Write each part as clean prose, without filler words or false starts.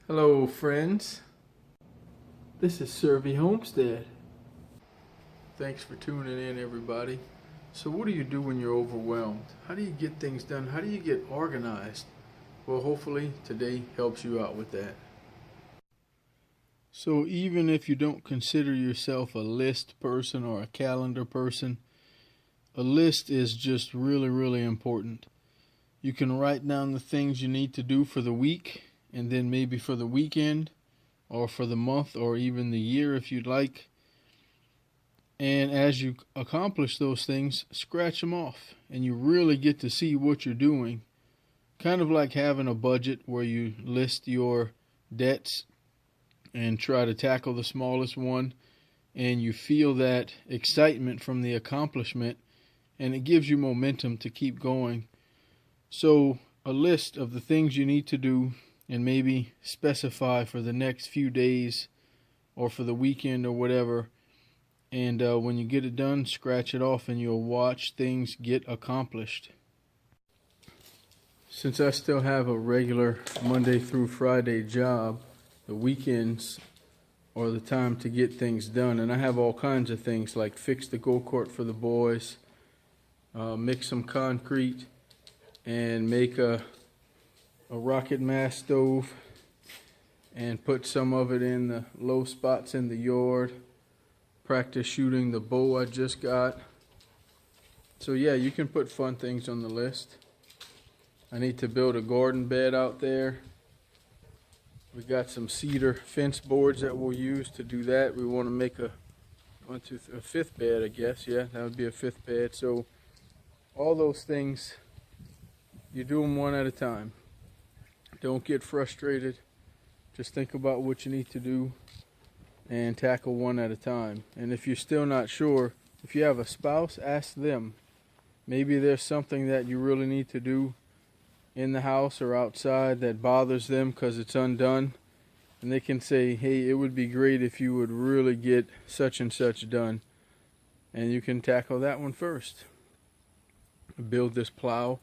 Hello friends, this is Survey Homestead. Thanks for tuning in everybody. So what do you do when you're overwhelmed? How do you get things done? How do you get organized? Well, hopefully today helps you out with that. So even if you don't consider yourself a list person or a calendar person, a list is just really important. You can write down the things you need to do for the week, and then maybe for the weekend, or for the month, or even the year if you'd like. And as you accomplish those things, scratch them off, and you really get to see what you're doing. Kind of like having a budget where you list your debts and try to tackle the smallest one, and you feel that excitement from the accomplishment, and it gives you momentum to keep going. So a list of the things you need to do, and maybe specify for the next few days or for the weekend or whatever. And when you get it done, scratch it off, and you'll watch things get accomplished. Since I still have a regular Monday through Friday job, the weekends are the time to get things done. And I have all kinds of things like fix the go-kart for the boys, mix some concrete, and make a rocket mass stove, and put some of it in the low spots in the yard, practice shooting the bow I just got. So yeah, you can put fun things on the list. I need to build a garden bed out there. We got some cedar fence boards that we'll use to do that. We want to make a fifth bed, I guess. Yeah, that would be a fifth bed. So all those things, you do them one at a time. Don't get frustrated. Just think about what you need to do and tackle one at a time. And if you're still not sure, if you have a spouse, ask them. Maybe there's something that you really need to do in the house or outside that bothers them because it's undone. And they can say, hey, it would be great if you would really get such and such done. And you can tackle that one first. Build this plow,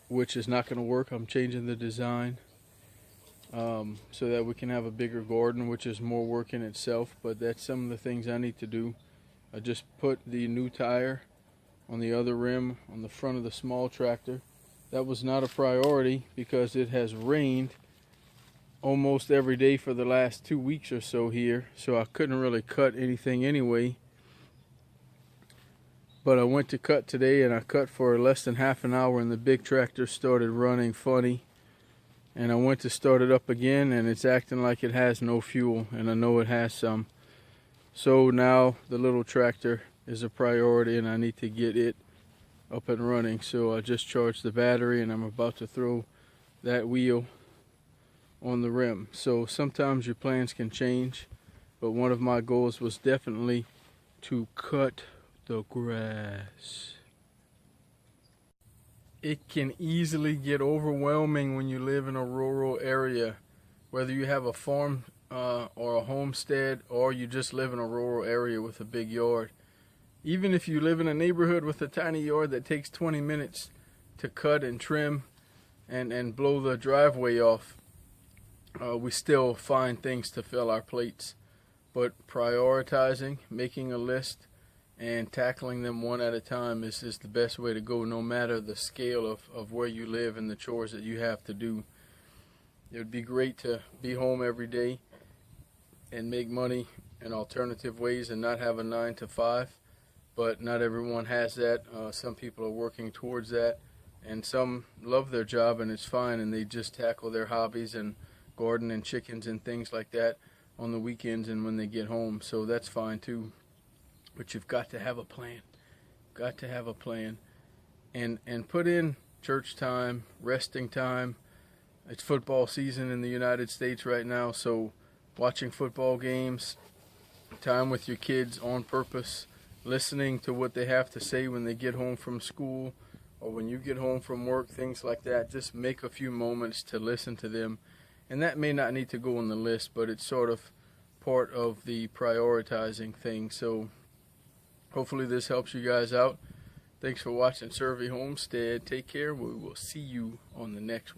which is not going to work. I'm changing the design so that we can have a bigger garden, which is more work in itself, but that's some of the things I need to do. I just put the new tire on the other rim on the front of the small tractor. That was not a priority because it has rained almost every day for the last 2 weeks or so here, so I couldn't really cut anything anyway. But I went to cut today, and I cut for less than half an hour, and the big tractor started running funny. And I went to start it up again, and it's acting like it has no fuel, and I know it has some. So now the little tractor is a priority, and I need to get it up and running. So I just charged the battery, and I'm about to throw that wheel on the rim. So sometimes your plans can change, but one of my goals was definitely to cut the grass. It can easily get overwhelming when you live in a rural area, whether you have a farm or a homestead, or you just live in a rural area with a big yard. Even if you live in a neighborhood with a tiny yard that takes 20 minutes to cut and trim and blow the driveway off, we still find things to fill our plates. But prioritizing, making a list, and tackling them one at a time is the best way to go, no matter the scale of where you live and the chores that you have to do. It would be great to be home every day and make money in alternative ways and not have a 9 to 5, but not everyone has that. Some people are working towards that, and some love their job, and it's fine, and they just tackle their hobbies and garden and chickens and things like that on the weekends and when they get home. So that's fine too. But you've got to have a plan. Got to have a plan. And put in church time, resting time. It's football season in the United States right now, so watching football games, time with your kids on purpose, listening to what they have to say when they get home from school or when you get home from work, things like that. Just make a few moments to listen to them. And that may not need to go on the list, but it's sort of part of the prioritizing thing. So hopefully this helps you guys out. Thanks for watching Survey Homestead. Take care. We will see you on the next one.